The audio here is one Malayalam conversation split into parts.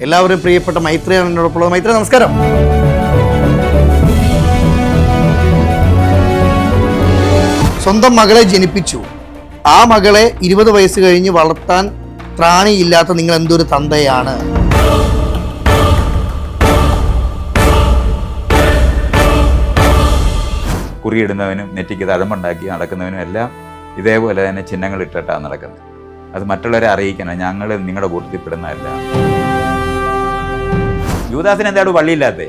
എല്ലാവരും പ്രിയപ്പെട്ട മൈത്രയാണ് എന്നോടൊപ്പം. മൈത്ര, നമസ്കാരം. സ്വന്തം മകളെ ജനിപ്പിച്ചു. ആ മകളെ 20 വയസ്സ് കഴിഞ്ഞ് വളർത്താൻ ത്രാണിയില്ലാത്ത നിങ്ങൾ എന്തൊരു തന്തയാണ്. കുറിയിടുന്നവനും നെറ്റിക്ക് തഴമ്പുണ്ടാക്കി നടക്കുന്നവനും എല്ലാം ഇതേപോലെ തന്നെ ചിഹ്നങ്ങൾ ഇട്ടിട്ടാണ് നടക്കുന്നത്. അത് മറ്റുള്ളവരെ അറിയിക്കണം, ഞങ്ങൾ നിങ്ങളുടെ കൂട്ടത്തിൽപ്പെടുന്നതല്ല. യൂദാസിന് എന്താണ് പള്ളിയില്ലാത്തേ?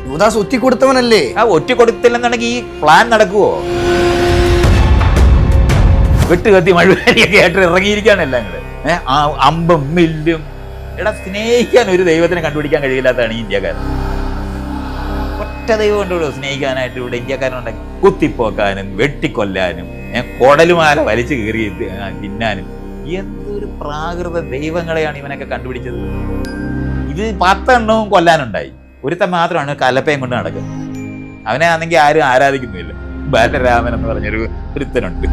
യൂദാസ് ഒറ്റി കൊടുത്തവനല്ലേ? ആ ഒറ്റ കൊടുത്തില്ലെന്നുണ്ടെങ്കിൽ ഈ പ്ലാൻ നടക്കുവോ? വെട്ടുകത്തി മഴുവാരിയൊക്കെ ആയിട്ട് ഇറങ്ങിയിരിക്കാനല്ല ഞങ്ങള്. ആ അമ്പും മില്ലും എടാ, സ്നേഹിക്കാൻ ഒരു ദൈവത്തിനെ കണ്ടുപിടിക്കാൻ കഴിയില്ലാത്തതാണ് ഈ ഇന്ത്യക്കാരൻ. ഒറ്റ ദൈവം കൊണ്ടുള്ളൂ സ്നേഹിക്കാനായിട്ട് ഇവിടെ ഇന്ത്യക്കാരനുണ്ടെങ്കിൽ. കുത്തിപ്പോക്കാനും വെട്ടിക്കൊല്ലാനും കൊടലുമാല വലിച്ചു കീറി തിന്നാനും എന്തൊരു പ്രാകൃത ദൈവങ്ങളെയാണ് ഇവനൊക്കെ കണ്ടുപിടിച്ചത്. ഇത് 10 എണ്ണവും കൊല്ലാനുണ്ടായി. ഒരുത്തൻ മാത്രമാണ് കലപ്പയും കൊണ്ട് നടക്കുന്നത്. അവനെ ആണെങ്കിൽ ആരും ആരാധിക്കുന്നില്ല. ബാലരാമൻ എന്ന് പറഞ്ഞൊരു ഒരുത്തനുണ്ട്.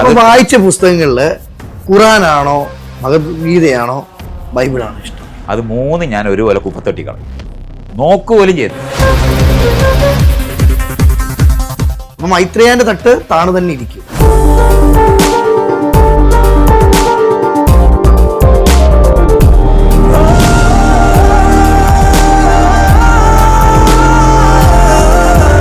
അത് വായിച്ച പുസ്തകങ്ങളില് ഖുറാനാണോ ഭഗവത്ഗീതയാണോ ബൈബിളാണോ ഇഷ്ടം? അത് 3 ഞാൻ ഒരുപോലെ കുപ്പത്തൊട്ടി കളഞ്ഞു, നോക്കുപോലും ചെയ്തു. അപ്പൊ മൈത്രേയന്റെ തട്ട് താണു തന്നെ ഇരിക്കും.